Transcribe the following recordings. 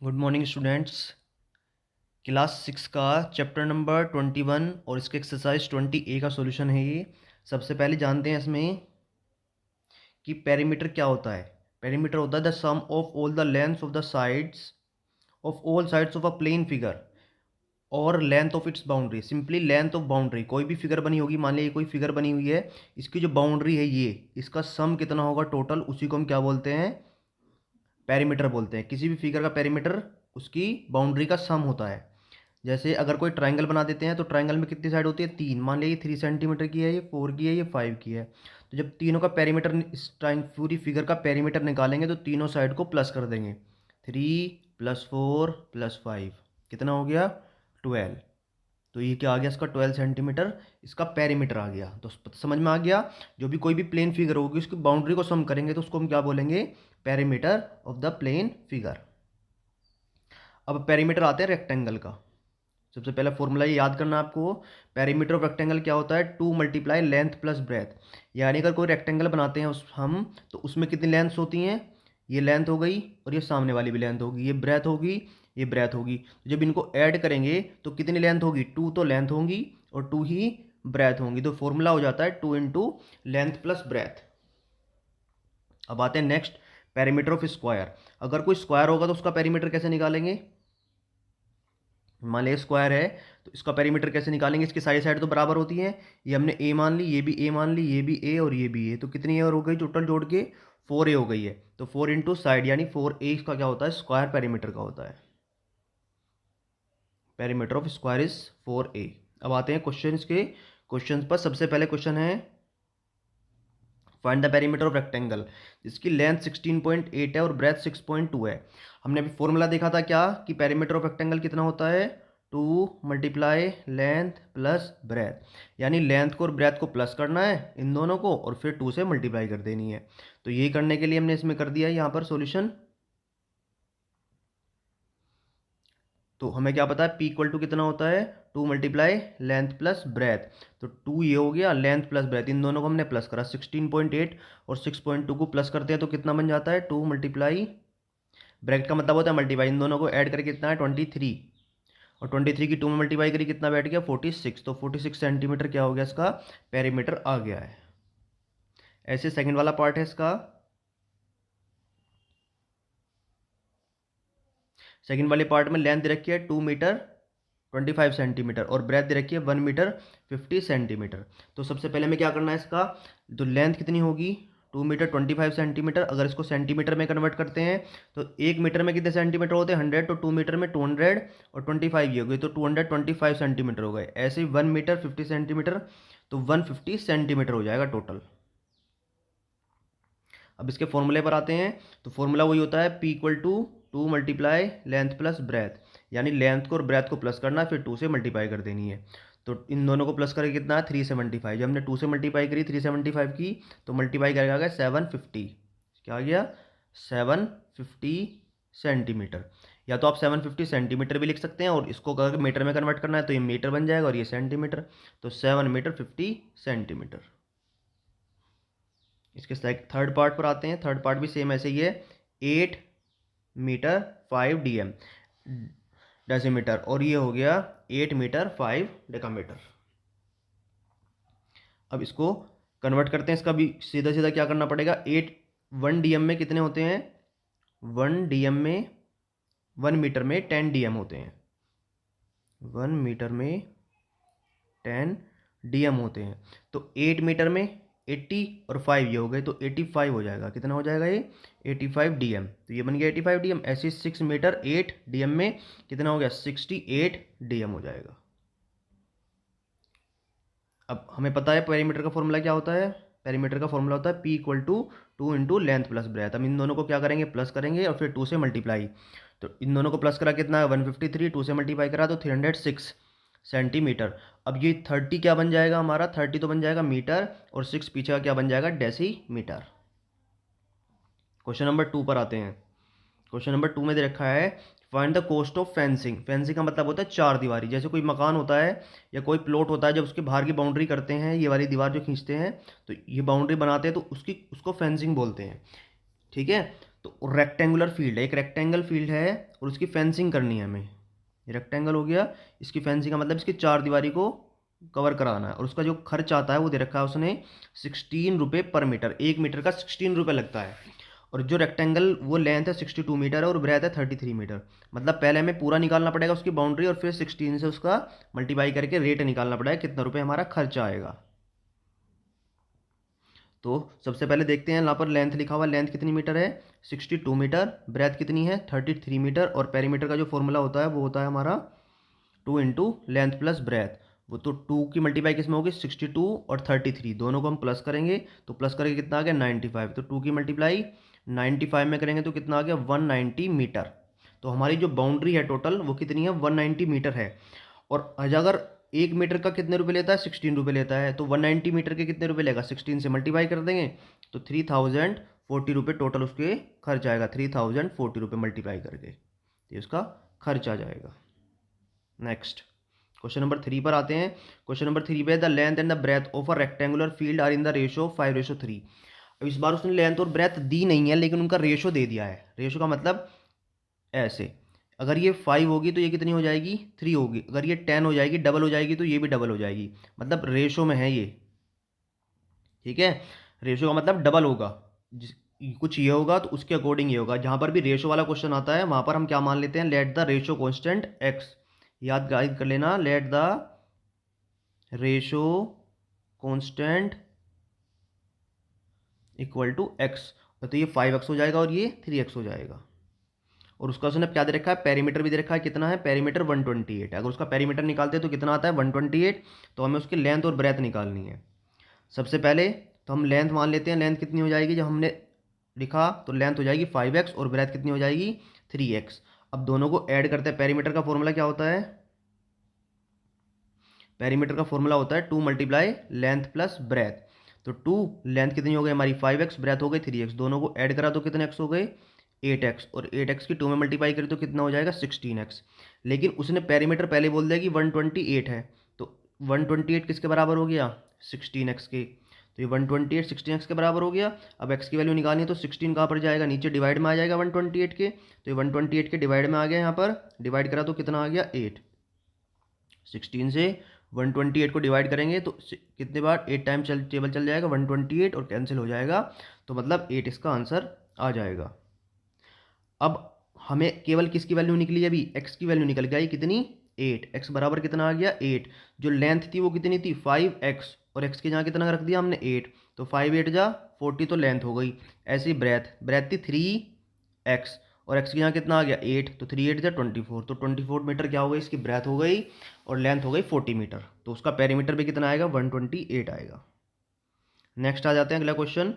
Good morning students. Class 6 का chapter number 21 और इसके एक्सरसाइज 20A का सॉल्यूशन है ये। सबसे पहले जानते हैं इसमें कि पेरीमीटर क्या होता है। पेरीमीटर होता है the sum of all the lengths of the sides of all sides of a plane figure और length of its boundary. Simply length of boundary, कोई भी फिगर बनी होगी, मान लीजिए कोई फिगर बनी हुई है, इसकी जो बाउंड्री है ये, इसका सम कितना होगा टोटल, उसी को हम क्या बोलते हैं, पेरीमीटर बोलते हैं। किसी भी फिगर का पेरीमीटर उसकी बाउंड्री का सम होता है। जैसे अगर कोई ट्रायंगल बना देते हैं तो ट्रायंगल में कितनी साइड होती है, तीन। मान लीजिए 3 सेंटीमीटर की है, ये 4 की है, ये 5 की है। तो जब तीनों का पेरीमीटर, इस टाइम पूरी फिगर का पेरीमीटर निकालेंगे तो तीनों साइड को प्लस कर देंगे। 3 + 4 + 5 कितना हो गया, 12। तो ये क्या आ गया, इसका 12 सेंटीमीटर इसका पेरीमीटर आ गया। तो समझ में आ गया, जो भी कोई भी प्लेन फिगर होगी उसकी बाउंड्री को सम करेंगे तो उसको हम क्या बोलेंगे, perimeter of the plane figure. अब पेरीमीटर आते हैं रेक्टेंगल का। सबसे पहला फॉर्मूला ये याद करना आपको। पेरीमीटर ऑफ रेक्टेंगल क्या होता है, 2 × लेंथ प्लस ब्रेथ। यानी अगर कोई रेक्टेंगल बनाते हैं हम तो उसमें कितनी लेंथ्स होती हैं, ये लेंथ हो गई और ये सामने वाली भी लेंथ होगी, ये ब्रेथ होगी, ये ब्रेथ होगी। तो जब इनको ऐड करेंगे तो कितनी लेंथ होगी, 2 तो लेंथ होंगी और 2 ही ब्रेथ होंगी। तो फॉर्मूला हो जाता है 2 × लेंथ प्लस ब्रेथ। अब आते हैं नेक्स्ट, पेरीमीटर ऑफ स्क्वायर। अगर कोई स्क्वायर होगा तो उसका पेरीमीटर कैसे निकालेंगे। मान लिया स्क्वायर है तो इसका पेरीमीटर कैसे निकालेंगे, इसकी सारी साइड तो बराबर होती है। ये हमने ए मान ली, ये भी ए मान ली, ये भी ए और ये भी ए। तो कितनी ए और हो गई टोटल जोड़ के, 4A हो गई है। तो 4 × साइड यानी 4A इसका क्या होता है, स्क्वायर पेरीमीटर का होता है। Perimeter of square is 4A। अब आते हैं क्वेश्चन के, क्वेश्चन पर। सबसे पहले क्वेश्चन है find the perimeter of rectangle जिसकी लेंथ 16.8 है और ब्रेथ 6.2 है। हमने अभी फॉर्मूला देखा था क्या, कि पेरीमीटर ऑफ रेक्टेंगल कितना होता है, 2 × लेंथ प्लस ब्रेथ। यानी लेंथ को और ब्रेथ को प्लस करना है इन दोनों को और फिर 2 से मल्टीप्लाई कर देनी है। तो ये करने के लिए हमने इसमें कर दिया है यहाँ पर सॉल्यूशन। तो हमें क्या पता है, P = कितना होता है, 2 × लेंथ प्लस ब्रेथ। तो 2 ये हो गया, लेंथ प्लस ब्रेथ, इन दोनों को हमने प्लस करा। 16.8 और 6.2 को प्लस करते हैं तो कितना बन जाता है, 2 × ब्रैकेट का मतलब होता है मल्टीप्लाई, इन दोनों को ऐड करके कितना है 23। और 23 की 2 में मल्टीप्लाई करी कितना बैठ गया, 46। तो 46 सेंटीमीटर क्या हो गया, इसका पेरीमीटर आ गया है। ऐसे सेकंड वाला पार्ट है इसका। सेकंड वाले पार्ट में लेंथ दे रखी है 2 मीटर 25 सेंटीमीटर और ब्रेथ दे रखी है 1 मीटर 50 सेंटीमीटर। तो सबसे पहले में क्या करना है इसका, तो लेंथ कितनी होगी, 2 मीटर 25 सेंटीमीटर। अगर इसको सेंटीमीटर में कन्वर्ट करते हैं तो 1 मीटर में कितने सेंटीमीटर होते हैं, 100। तो 2 मीटर में 200 और 25 ये हो गई, तो 225 सेंटीमीटर हो गए। ऐसे ही 1 मीटर 50 सेंटीमीटर, तो 150 सेंटीमीटर हो जाएगा टोटल। अब इसके फॉर्मूले पर आते हैं। तो फॉर्मूला वही होता है, P = 2 × लेंथ प्लस ब्रेथ। यानी लेंथ को और ब्रेथ को प्लस करना है फिर 2 से मल्टीप्लाई कर देनी है। तो इन दोनों को प्लस करके कितना है, 375। जब हमने 2 से मल्टीप्लाई करी 375 की तो मल्टीप्लाई करके आ गया 750। क्या आ गया, 750 सेंटीमीटर। या तो आप 750 सेंटीमीटर भी लिख सकते हैं और इसको अगर मीटर में कन्वर्ट करना है तो ये मीटर बन जाएगा और ये सेंटीमीटर। तो 7 मीटर 50 सेंटीमीटर। इसके थर्ड पार्ट पर आते हैं। थर्ड पार्ट भी सेम ऐसे ही है, 8 मीटर 5 DM डेसीमीटर और ये हो गया 8 मीटर 5 डेकामीटर। अब इसको कन्वर्ट करते हैं, इसका भी सीधा सीधा क्या करना पड़ेगा, 1 DM में कितने होते हैं, 1 DM में 1 मीटर में 10 DM होते हैं। 1 मीटर में 10 DM होते हैं। तो 8 मीटर में 80 और 5 ये हो गए, तो 85 हो जाएगा। कितना हो जाएगा ये, 85 DM। तो ये बन गया 85 DM। ऐसे 6 मीटर 8 DM में कितना हो गया, 68 DM हो जाएगा। अब हमें पता है पेरीमीटर का फॉर्मूला क्या होता है, पेरीमीटर का फॉर्मूला होता है P = 2 × लेंथ प्लस ब्रेथ। हम इन दोनों को क्या करेंगे, प्लस करेंगे और फिर 2 से मल्टीप्लाई। तो इन दोनों को प्लस करा कितना है, 153, 2 से मल्टीप्लाई करा तो 306 सेंटीमीटर। अब ये 30 क्या बन जाएगा हमारा, 30 तो बन जाएगा मीटर और 6 पीछे का क्या बन जाएगा, डेसीमीटर। क्वेश्चन नंबर 2 पर आते हैं। क्वेश्चन नंबर 2 में दे रखा है find the cost of fencing. Fencing का मतलब होता है चार दीवारी। जैसे कोई मकान होता है या कोई प्लॉट होता है, जब उसके बाहर की बाउंड्री करते हैं, ये वाली दीवार जो खींचते हैं तो ये बाउंड्री बनाते हैं तो उसको फेंसिंग बोलते हैं। ठीक है। तो रेक्टेंगुलर फील्ड है, एक रेक्टेंगल फील्ड है और उसकी फेंसिंग करनी है हमें। ये रेक्टेंगल हो गया, इसकी फेंसिंग का मतलब इसकी चार दीवारी को कवर कराना है, और उसका जो खर्च आता है वो दे रखा है उसने 16 रुपये पर मीटर, 1 मीटर का 16 रुपये लगता है। और जो रेक्टेंगल वो लेंथ है 62 मीटर है और ब्रेथ है 33 मीटर। मतलब पहले हमें पूरा निकालना पड़ेगा उसकी बाउंड्री, और फिर 16 से उसका मल्टीप्लाई करके रेट निकालना पड़ेगा कितना रुपये हमारा खर्चा आएगा। तो सबसे पहले देखते हैं, यहाँ पर लेंथ लिखा हुआ, लेंथ कितनी मीटर है 62 मीटर, ब्रेथ कितनी है 33 मीटर, और पेरीमीटर का जो फॉर्मूला होता है वो होता है हमारा 2 × लेंथ प्लस ब्रेथ। वो तो 2 की मल्टीप्लाई किस में होगी 62 और 33, दोनों को हम प्लस करेंगे तो प्लस करके कितना आ गया 95। तो 2 की मल्टीप्लाई 95 में करेंगे तो कितना आ गया 190 मीटर। तो हमारी जो बाउंड्री है टोटल वो कितनी है 190 मीटर है। और अगर 1 मीटर का कितने रुपए लेता है 16 रुपये लेता है, तो 190 मीटर के कितने रुपए लेगा 16 से मल्टीप्लाई कर देंगे तो 3040 रुपये टोटल उसके खर्च आएगा, 3040 रुपये मल्टीप्लाई करके ये उसका खर्च आ जाएगा। नेक्स्ट क्वेश्चन नंबर 3 पर आते हैं। क्वेश्चन नंबर 3 पे the length and the breadth of a rectangular field are in the ratio 5:3। अब इस बार उसने लेंथ और ब्रेथ दी नहीं है लेकिन उनका रेशो दे दिया है। रेशो का मतलब ऐसे, अगर ये 5 होगी तो ये कितनी हो जाएगी 3 होगी, अगर ये 10 हो जाएगी डबल हो जाएगी तो ये भी डबल हो जाएगी, मतलब रेशो में है ये। ठीक है, रेशो का मतलब डबल होगा, कुछ ये होगा तो उसके अकॉर्डिंग ये होगा। जहाँ पर भी रेशो वाला क्वेश्चन आता है वहाँ पर हम क्या मान लेते हैं, let the ratio constant x. याद गाइड कर लेना, let the ratio constant equal to x. तो ये 5x हो जाएगा और ये 3x हो जाएगा। और उसका उसने क्या दे रखा है, पेरीमीटर भी दे रखा है, कितना है पेरीमीटर 128। अगर उसका पेरीमीटर निकालते हैं तो कितना आता है 128। तो हमें उसकी लेंथ और ब्रेथ निकालनी है। सबसे पहले तो हम लेंथ मान लेते हैं, लेंथ कितनी हो जाएगी जब हमने लिखा तो लेंथ हो जाएगी 5x और ब्रेथ कितनी हो जाएगी 3x। अब दोनों को ऐड करते हैं, पेरीमीटर का फॉर्मूला क्या होता है, पेरीमीटर का फॉर्मूला होता है 2 × लेंथ प्लस ब्रेथ। तो 2 लेंथ कितनी हो गई हमारी 5x, ब्रेथ हो गई 3x, दोनों को ऐड करा तो कितने x हो गए 8x, और 8x की 2 में मल्टीप्लाई करें तो कितना हो जाएगा 16x। लेकिन उसने पेरीमीटर पहले बोल दिया कि 128 है, तो 128 किसके बराबर हो गया 16x के। तो ये 128 16x के बराबर हो गया। अब x की वैल्यू निकालनी है तो 16 कहाँ पर जाएगा, नीचे डिवाइड में आ जाएगा 128 के। तो ये 128 के डिवाइड में आ गया, यहाँ पर डिवाइड करा तो कितना आ गया 8। 16 से 128 को डिवाइड करेंगे तो कितने बार 8 टाइम टेबल चल जाएगा 128 और कैंसिल हो जाएगा, तो मतलब 8 इसका आंसर आ जाएगा। अब हमें केवल किसकी वैल्यू निकली, अभी x की वैल्यू निकल गई कितनी 8, x बराबर कितना आ गया 8। जो लेंथ थी वो कितनी थी 5x, और x के जहाँ कितना रख दिया हमने 8, तो 5 8 जा 40 तो लेंथ हो गई। ऐसे ही ब्रेथ थी 3x और x के यहाँ कितना आ गया 8, तो 3 8 जा 24, तो 24 मीटर क्या हो गई इसकी ब्रेथ हो गई, और लेंथ हो गई 40 मीटर। तो उसका पेरीमीटर भी कितना आएगा 128 आएगा। नेक्स्ट आ जाते हैं अगला question,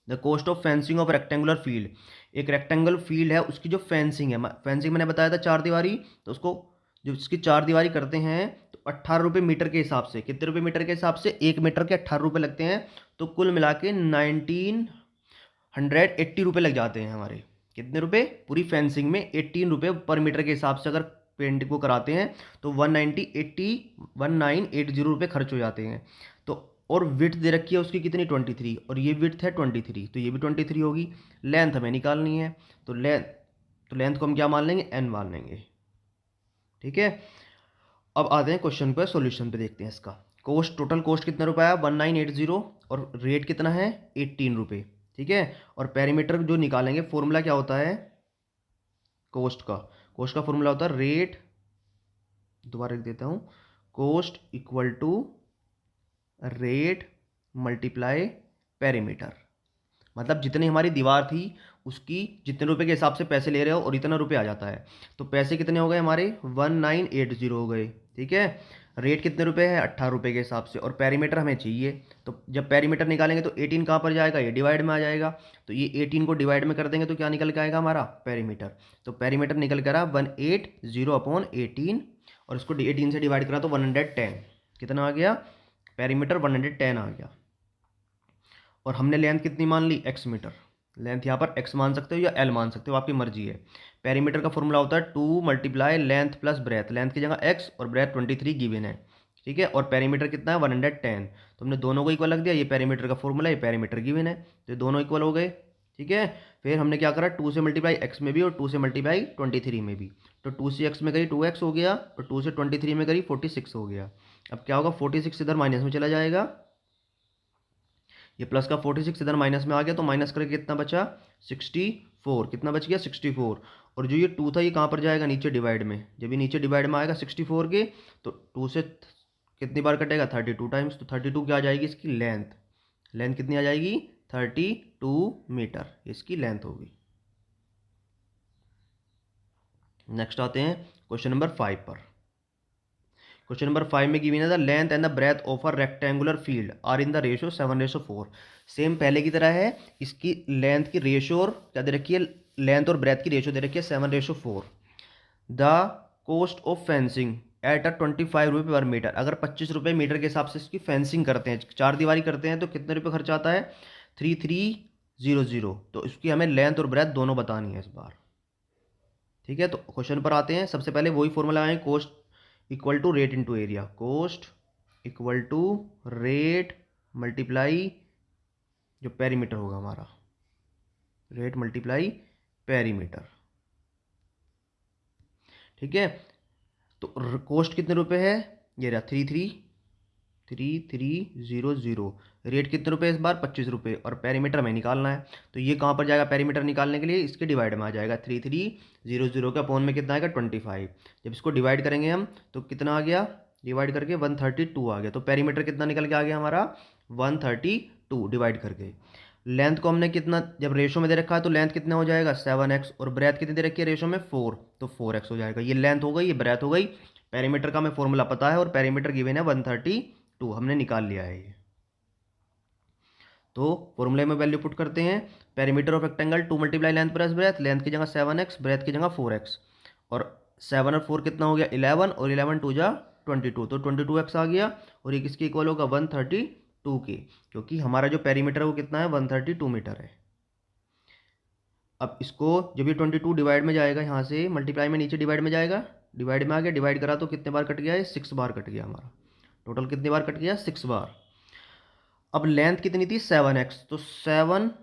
the cost of fencing of rectangular field. एक रेक्टेंगुलर फील्ड है उसकी जो फेंसिंग है, फेंसिंग मैंने बताया था 4 दीवारी, तो उसको जो इसकी 4 दीवारी करते हैं तो 18 रुपये मीटर के हिसाब से, कितने रुपये मीटर के हिसाब से 1 मीटर के 18 रुपये लगते हैं, तो कुल मिला के 1980 रुपये लग जाते हैं हमारे। कितने रुपये पूरी फेंसिंग में 18 रुपये पर मीटर के हिसाब से अगर पेंट को कराते हैं तो 1980 रुपये खर्च हो जाते हैं। तो और विड्थ दे रखी है उसकी कितनी 23, और ये विड्थ है 23, तो ये भी 23 होगी। लेंथ हमें निकालनी है तो लेंथ को हम क्या मान लेंगे n मान लेंगे। ठीक है, अब आते हैं क्वेश्चन पे, सॉल्यूशन पे देखते हैं इसका। कॉस्ट, टोटल कॉस्ट कितना रुपया है 1980 और रेट कितना है 18 रुपये। ठीक है, और पेरीमीटर जो निकालेंगे फॉर्मूला क्या होता है कॉस्ट का फॉर्मूला होता है रेट, दोबारा लिख देता हूँ, cost equal to rate multiply perimeter. मतलब जितनी हमारी दीवार थी उसकी जितने रुपए के हिसाब से पैसे ले रहे हो और इतना रुपये आ जाता है, तो पैसे कितने हो गए हमारे 1980 हो गए। ठीक है, रेट कितने रुपए है 18 रुपये के हिसाब से, और पेरीमीटर हमें चाहिए, तो जब पेरीमीटर निकालेंगे तो 18 कहाँ पर जाएगा, ये डिवाइड में आ जाएगा, तो ये 18 को डिवाइड में कर देंगे तो क्या निकल के आएगा हमारा पेरीमीटर। तो पेरीमीटर निकल कर आ 180/18, और इसको 18 से डिवाइड करा तो 110, कितना आ गया पेरीमीटर 110 आ गया। और हमने लेंथ कितनी मान ली x मीटर, लेंथ यहाँ पर x मान सकते हो या l मान सकते हो, आपकी मर्जी है। पेरीमीटर का फॉर्मूला होता है 2 × लेंथ प्लस ब्रेथ, लेंथ की जगह x और ब्रेथ 23 गिवन है। ठीक है, और पेरीमीटर कितना है 110, तो हमने दोनों को इक्वल रख दिया, ये पेरीमीटर का फॉर्मूला, ये पेरीमीटर गिवन है, तो ये दोनों इक्वल हो गए। ठीक है। फिर हमने क्या करा, 2 से मल्टीप्लाई एक्स में भी और 2 से मल्टीप्लाई 23 में भी। तो 2 से एक्स में करी 2x हो गया और 2 से 23 में करी 46 हो गया। अब क्या होगा, 46 इधर माइनस में चला जाएगा, ये प्लस का 46 इधर माइनस में आ गया, तो माइनस करके कितना बचा 64। कितना बच गया 64। और जो ये 2 था ये कहाँ पर जाएगा, नीचे डिवाइड में। जब ये नीचे डिवाइड में आएगा 64 के, तो 2 से कितनी बार कटेगा 32 टाइम्स। तो 32 क्या आ जाएगी इसकी लेंथ। लेंथ कितनी आ जाएगी 32 मीटर, इसकी लेंथ होगी। नेक्स्ट आते हैं क्वेश्चन नंबर 5 पर। क्वेश्चन नंबर 5 में गिवन है the length and the breadth of a rectangular field are in the ratio 7:4। Same पहले की तरह है, इसकी लेंथ की रेशियो और क्या दे रखी है, लेंथ और ब्रेथ की रेशियो दे रखी है 7:4। The cost of fencing at 25 रुपये पर मीटर। अगर 25 रुपये मीटर के हिसाब से इसकी फेंसिंग करते हैं, चार दीवारी करते हैं, तो कितने रुपये खर्च आता है 3300। तो इसकी हमें लेंथ और ब्रेथ दोनों बतानी है इस बार। ठीक है, तो क्वेश्चन पर आते हैं। सबसे पहले वही फॉर्मूला है, cost equal to rate into area. Cost equal to rate multiply जो पेरीमीटर होगा हमारा, रेट मल्टीप्लाई पेरीमीटर। ठीक है, तो कोस्ट कितने रुपए है, ये रहा 3300। रेट कितने रुपए इस बार 25 रुपये, और पेरीमीटर हमें निकालना है। तो ये कहाँ पर जाएगा पेरीमीटर निकालने के लिए, इसके डिवाइड में आ जाएगा। 3300 का अपॉन में कितना आएगा 25। जब इसको डिवाइड करेंगे हम तो कितना आ गया, डिवाइड करके 132 आ गया। तो पेरीमीटर कितना निकल के आ गया हमारा 132 डिवाइड करके। लेंथ को हमने कितना, जब रेशो में दे रखा है तो लेंथ कितना हो जाएगा 7x, और ब्रेथ कितनी दे रखी है रेशो में 4, तो 4x हो जाएगा। ये लेंथ हो गई, ये ब्रेथ हो गई। पेरीमीटर का हमें फॉर्मूला पता है और पेरीमीटर गिवन है 132, हमने निकाल लिया है ये। तो फॉर्मूले में वैल्यू पुट करते हैं। Perimeter of rectangle 2 multiply length plus breadth, length की जगह 7x, ब्रेथ की जगह 4x। और 7 और 4 कितना हो गया 11, और 11 2 जा 22, तो 22x आ गया। और ये किसके इक्वल होगा 132 के, क्योंकि हमारा जो पेरीमीटर है वो कितना है 132 मीटर है। अब इसको जब ये 22 डिवाइड में जाएगा, यहाँ से मल्टीप्लाई में नीचे डिवाइड में जाएगा, डिवाइड में आ गया, डिवाइड करा तो कितने बार कट गया है 6 बार कट गया हमारा। टोटल कितनी बार कट गया 6 बार। अब लेंथ कितनी थी 7x, तो 7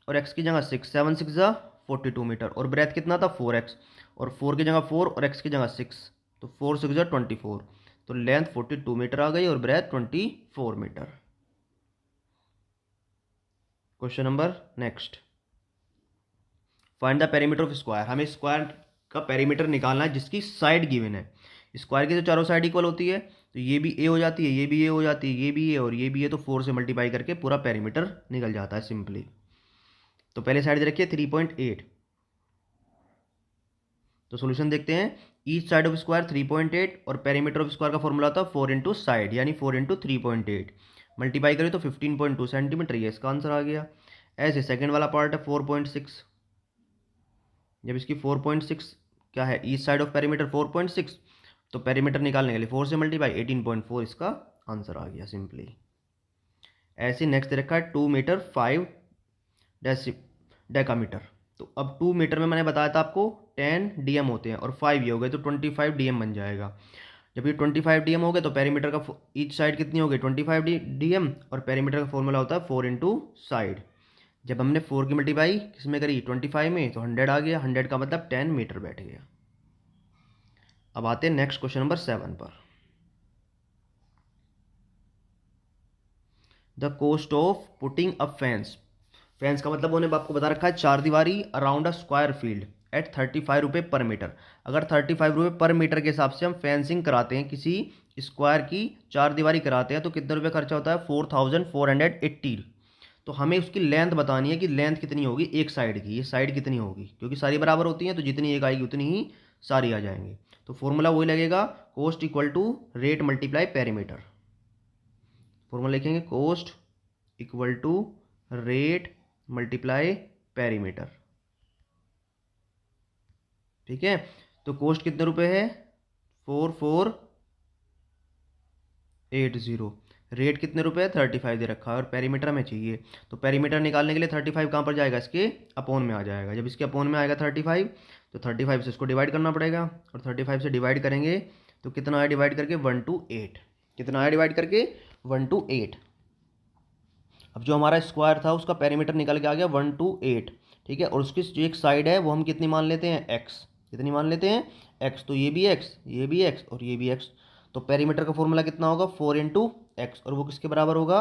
और x की जगह 6, 7 6 जा 42 मीटर। और ब्रेथ कितना था 4x, और 4 की जगह 4 और x की जगह 6, तो 4 6 जा 24। तो लेंथ 42 मीटर आ गई और breadth 24 metre. Question number next, find the perimeter of square. हमें स्क्वायर का पेरीमीटर निकालना है जिसकी साइड गिवन है। स्क्वायर की तो चारों साइड इक्वल होती है, तो ये भी ए हो जाती है, ये भी ए हो जाती है, ये भी ए और ये भी ए, तो 4 से मल्टीप्लाई करके पूरा पेरीमीटर निकल जाता है सिंपली। तो पहले साइड रखिए 3.8। तो सॉल्यूशन देखते हैं। ईच साइड ऑफ स्क्वायर 3.8, और पेरीमीटर ऑफ स्क्वायर का फॉर्मूला था 4 इंटू साइड, यानी 4 इंटू 3.8। मल्टीप्लाई करें तो 15.2 सेंटीमीटर, ये इसका आंसर आ गया। ऐसे सेकंड वाला पार्ट है 4.6। जब इसकी 4.6 क्या है, ईच साइड ऑफ पेरीमीटर 4.6, तो पेरीमीटर निकालने के लिए 4 से मल्टीप्लाई 18.4 इसका आंसर आ गया सिंपली। ऐसे नेक्स्ट दे रखा है 2 मीटर 5 डेकामीटर। तो अब 2 मीटर में मैंने बताया था आपको 10 डीएम होते हैं, और 5 ये हो गए तो 25 डीएम बन जाएगा। जब ये 25 डीएम हो गए तो पेरीमीटर का ईच साइड कितनी हो गई 25 डीएम, और पेरीमीटर का फॉर्मूला होता है 4 इंटू साइड। जब हमने 4 की मल्टीप्लाई किस में करी 25 में, तो 100 आ गया। 100 का मतलब 10 मीटर बैठ गया। अब आते हैं नेक्स्ट क्वेश्चन नंबर 7 पर। The cost of putting a fence. Fence का मतलब उन्हें आपको बता रखा है चार दीवारी around a square field at 35 रुपये पर मीटर। अगर 35 रुपये पर मीटर के हिसाब से हम फेंसिंग कराते हैं, किसी स्क्वायर की चार दीवारी कराते हैं, तो कितने रुपये खर्चा होता है 4480। तो हमें उसकी लेंथ बतानी है कि लेंथ कितनी होगी एक साइड की, ये साइड कितनी होगी, क्योंकि सारी बराबर होती हैं, तो जितनी एक आएगी उतनी ही सारी आ जाएंगी। तो फॉर्मूला वही लगेगा, cost equal to rate multiply perimeter. Formula लिखेंगे cost equal to rate multiply perimeter. ठीक है, तो कोस्ट कितने रुपए है 4480। रेट कितने रुपए है 35 दे रखा है, और पेरीमीटर हमें चाहिए। तो पेरीमीटर निकालने के लिए 35 कहाँ पर जाएगा, इसके अपोन में आ जाएगा। जब इसके अपोन में आएगा 35, तो 35 से इसको डिवाइड करना पड़ेगा, और 35 से डिवाइड करेंगे तो कितना आया डिवाइड करके 1/8। कितना आया डिवाइड करके 1/8। अब जो हमारा स्क्वायर था उसका पेरीमीटर निकल के आ गया 1/8। ठीक है, और उसकी जो एक साइड है वो हम कितनी मान लेते हैं, एक्स। कितनी मान लेते हैं, एक्स। तो ये भी एक्स, ये भी एक्स और ये भी एक्स। तो पेरीमीटर का फॉर्मूला कितना होगा, 4 × x, और वो किसके बराबर होगा,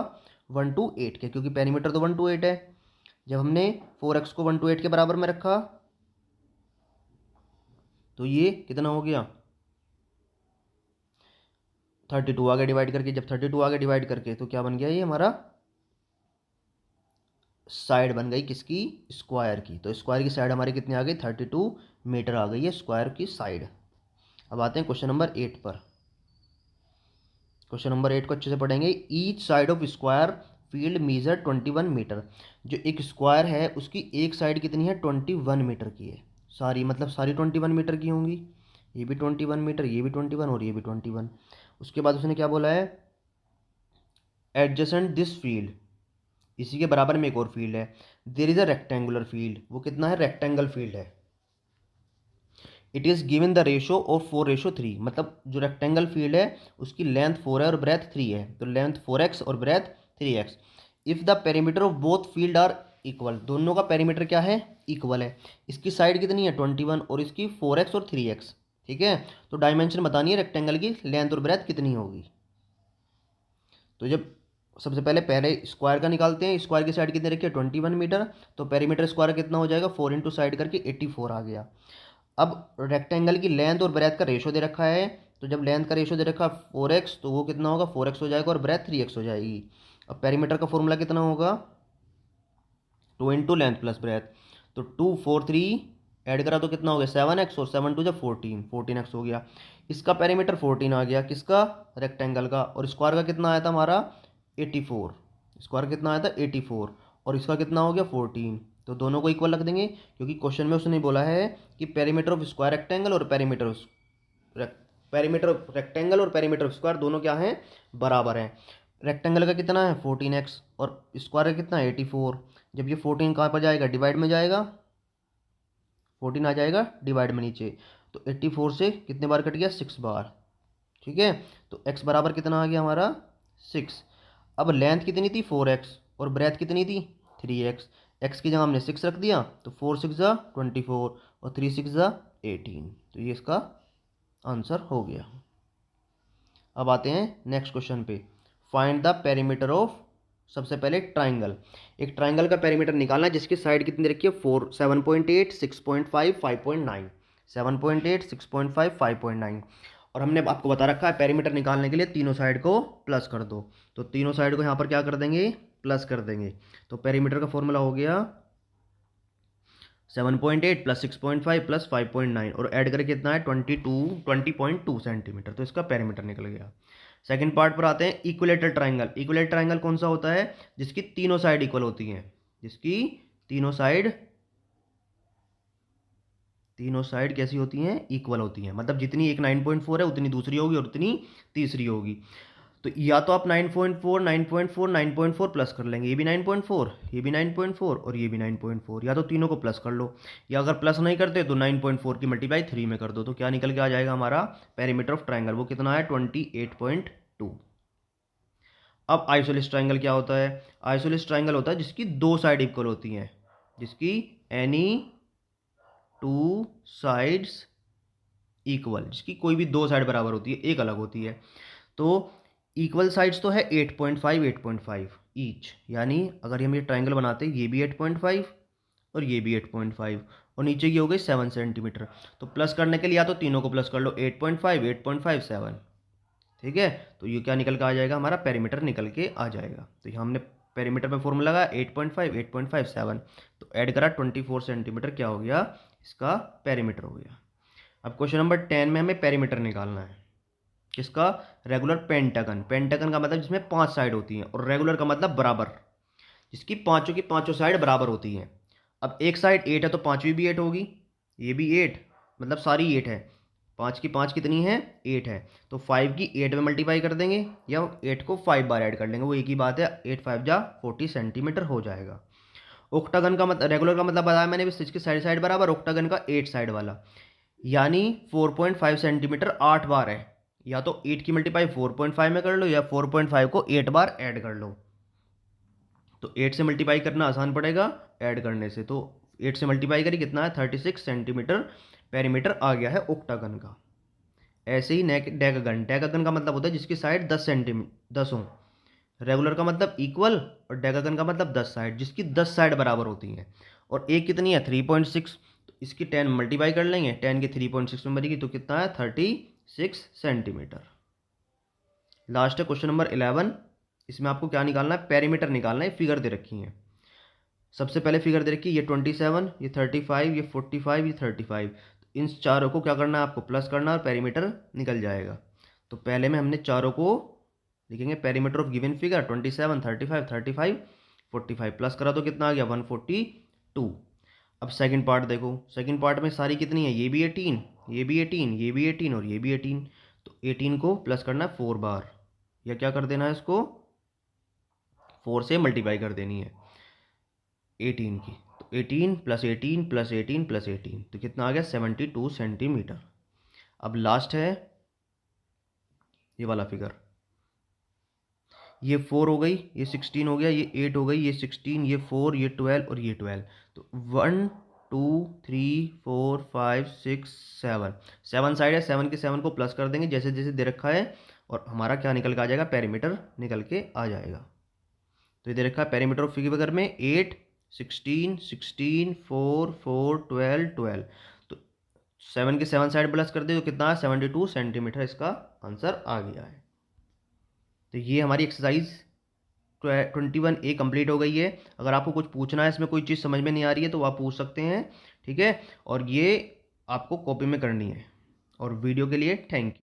1/8 के, क्योंकि पेरीमीटर तो 1/8 है। जब हमने 4x को 1/8 के बराबर में रखा तो ये कितना हो गया, 32 आगे डिवाइड करके। जब 32 आगे डिवाइड करके तो क्या बन गया, ये हमारा साइड बन गई किसकी, स्क्वायर की। तो स्क्वायर की साइड हमारी कितनी आ गई, 32 मीटर आ गई है स्क्वायर की साइड। अब आते हैं क्वेश्चन नंबर 8 पर। क्वेश्चन नंबर 8 को अच्छे से पढ़ेंगे। Each side of square field measure 21 metre. जो एक स्क्वायर है उसकी एक साइड कितनी है, 21 मीटर की है। सारी मतलब सारी 21 मीटर की होंगी। ये भी 21 मीटर, ये भी 21 और ये भी 21। उसके बाद उसने क्या बोला है, एडजेसेंट दिस फील्ड, इसी के बराबर में एक और फील्ड है। There is a rectangular field, वो कितना है, रेक्टेंगल फील्ड है। It is given the ratio of 4:3, मतलब जो रेक्टेंगल फील्ड है उसकी लेंथ 4 है और ब्रेथ 3 है। तो लेंथ 4x और breadth 3x। If the perimeter of both field are equal, दोनों का पेरीमीटर क्या है, इक्वल है। इसकी साइड कितनी है, 21 और इसकी 4x और 3x। ठीक है, तो डायमेंशन बतानी है रेक्टेंगल की, लेंथ और ब्रेथ कितनी होगी। तो जब सबसे पहले स्क्वायर का निकालते हैं। स्क्वायर की साइड कितनी रखी है, 21 मीटर। तो पेरीमीटर स्क्वायर कितना हो जाएगा, 4 × साइड करके 84 आ गया। अब रेक्टेंगल की लेंथ और ब्रेथ का रेशो दे रखा है। तो जब लेंथ का रेशो दे रखा 4x, तो वो कितना होगा, 4x हो जाएगा और ब्रेथ 3x हो जाएगी। अब पेरीमीटर का फॉर्मूला कितना होगा, 2 × लेंथ प्लस ब्रेथ। तो 2 4 3 ऐड करा तो कितना हो गया, 7x, और 7 2 जब 14x हो गया। इसका पेरीमीटर 14 आ गया, किसका, रेक्टेंगल का। और स्क्वायर का कितना आया था हमारा, 84। स्क्वायर कितना आया था, 84, और इसका कितना हो गया, 14। तो दोनों को इक्वल रख देंगे, क्योंकि क्वेश्चन में उसने बोला है कि पेरीमीटर ऑफ स्क्वायर रेक्टेंगल और पेरीमीटर ऑफ रेक्टेंगल और पेरीमीटर ऑफ स्क्वायर दोनों क्या हैं, बराबर हैं। रेक्टेंगल का कितना है, 14x, और स्क्वायर का कितना है, 84। जब ये 14 कहाँ पर जाएगा, डिवाइड में जाएगा, 14 आ जाएगा डिवाइड में नीचे। तो 84 से कितने बार कट गया, 6 बार। ठीक है, तो x बराबर कितना आ गया हमारा, 6। अब लेंथ कितनी थी, 4x, और ब्रेथ कितनी थी, 3x। x की जगह हमने 6 रख दिया, तो 4 6 24 और 3 6 18। तो ये इसका आंसर हो गया। अब आते हैं नेक्स्ट क्वेश्चन पे। फाइंड द पेरीमीटर ऑफ, सबसे पहले ट्राइंगल। एक ट्राइंगल का पेरीमीटर निकालना है जिसकी साइड कितनी रखी है, 7.8 6.5 5.9। 7.8 6.5 5.9। और हमने आपको बता रखा है पेरीमीटर निकालने के लिए तीनों साइड को प्लस कर दो। तो तीनों साइड को यहाँ पर क्या कर देंगे, प्लस कर देंगे। तो पेरीमीटर का फॉर्मूला हो गया 7.8 + 6.5 + 5.9, और ऐड करके कितना है, 20.2 सेंटीमीटर। तो इसका पेरीमीटर निकल गया। सेकंड पार्ट पर आते हैं, इक्विलेटरल ट्राइंगल। इक्विलेटरल ट्राइंगल कौन सा होता है, जिसकी तीनों साइड इक्वल होती हैं। जिसकी तीनों साइड कैसी होती हैं, इक्वल होती हैं। मतलब जितनी एक 9.4 है उतनी दूसरी होगी और उतनी तीसरी होगी। तो या तो आप 9.4 9.4 9.4 प्लस कर लेंगे, ये भी 9.4, ये भी 9.4 और ये भी 9.4, या तो तीनों को प्लस कर लो। या अगर प्लस नहीं करते तो 9.4 की मल्टीप्लाई 3 में कर दो। तो क्या निकल के आ जाएगा हमारा पेरीमीटर ऑफ ट्राइंगल, वो कितना है, 28.2। अब आइसोलेस ट्राइंगल क्या होता है, आइसोलेस ट्राइंगल होता है जिसकी दो साइड इक्वल होती हैं। जिसकी एनी 2 साइड्स इक्वल, जिसकी कोई भी दो साइड बराबर होती है, एक अलग होती है। तो इक्वल साइड्स तो है 8.5 8.5 ईच, यानी अगर हम ये ट्राइंगल बनाते हैं, ये भी 8.5 और ये भी 8.5, और नीचे की हो गई 7 सेंटीमीटर। तो प्लस करने के लिए या तो तीनों को प्लस कर लो, 8.5 8.5 7। ठीक है, तो ये क्या निकल के आ जाएगा, हमारा पेरीमीटर निकल के आ जाएगा। तो यहाँ हमने पेरीमीटर में फॉर्मूला लगा 8.5 8.5 7, तो ऐड करा 24 सेंटीमीटर, क्या हो गया, इसका पेरीमीटर हो गया। अब क्वेश्चन नंबर 10 में हमें पेरीमीटर निकालना है किसका, रेगुलर पेंटागन। पेंटागन का मतलब जिसमें 5 साइड होती हैं, और रेगुलर का मतलब बराबर, जिसकी पांचों की पांचों साइड बराबर होती हैं। अब एक साइड 8 है तो पांचवी भी 8 होगी, ये भी 8, मतलब सारी 8 है। 5 की 5 कितनी है, 8 है। तो 5 की 8 में मल्टीप्लाई कर देंगे, या 8 को 5 बार ऐड कर लेंगे, वो एक ही बात है। 8 5 जा 40 सेंटीमीटर हो जाएगा। ऑक्टागन का मतलब, रेगुलर का मतलब बताया मैंने, इसकी साइड साइड बराबर, ऑक्टागन का 8 साइड वाला, यानी 4.5 सेंटीमीटर 8 बार है। या तो 8 की मल्टीप्लाई 4.5 में कर लो, या 4.5 को 8 बार ऐड कर लो। तो 8 से मल्टीप्लाई करना आसान पड़ेगा ऐड करने से। तो 8 से मल्टीप्लाई करी, कितना है 36 सेंटीमीटर पेरीमीटर आ गया है ओक्टागन का। ऐसे ही डेकागन, डेकागन का मतलब होता है जिसकी साइड 10 सेंटीमीटर 10 हो। रेगुलर का मतलब इक्वल, और डेकागन का मतलब 10 साइड, जिसकी 10 साइड बराबर होती हैं। और एक कितनी है 3.6, तो इसकी 10 मल्टीप्लाई कर लेंगे, 10 की 3.6 में बनेगी तो कितना है 36 सेंटीमीटर। लास्ट है क्वेश्चन नंबर 11। इसमें आपको क्या निकालना है, पेरीमीटर निकालना है। फिगर दे रखी है, सबसे पहले फिगर दे रखी है ये 27, ये 35, ये 45, ये 35। इन चारों को क्या करना है आपको, प्लस करना है और पेरीमीटर निकल जाएगा। तो पहले में हमने चारों को लिखेंगे, perimeter of given figure 27, 35, 35, 45 plus करा तो कितना आ गया 142। अब सेकंड पार्ट देखो, सेकंड पार्ट में सारी कितनी है, ये भी 18, ये भी 18, ये भी 18 और ये भी 18। तो 18 को प्लस करना है 4 बार, या क्या कर देना है इसको 4 से मल्टीप्लाई कर देनी है 18 की। तो 18 प्लस 18 प्लस 18 प्लस 18 तो कितना आ गया 72 सेंटीमीटर। अब लास्ट है ये वाला फिगर, ये 4 हो गई, ये 16 हो गया, ये 8 हो गई, ये 16, ये 4, ये 12 और ये 12। तो 1 2 3 4 5 6 7, 7 साइड है, 7 के 7 को प्लस कर देंगे जैसे जैसे दे रखा है, और हमारा क्या निकल के आ जाएगा, पेरीमीटर निकल के आ जाएगा। तो ये दे रखा है पेरीमीटर ऑफ फिगर में 8 16 16 4 4 12 12। तो 7 के 7 साइड प्लस कर दे तो कितना है 72 सेंटीमीटर, इसका आंसर आ गया है। तो ये हमारी एक्सरसाइज 21A कंप्लीट हो गई है। अगर आपको कुछ पूछना है, इसमें कोई चीज़ समझ में नहीं आ रही है तो आप पूछ सकते हैं, ठीक है। और ये आपको कॉपी में करनी है। और वीडियो के लिए थैंक यू।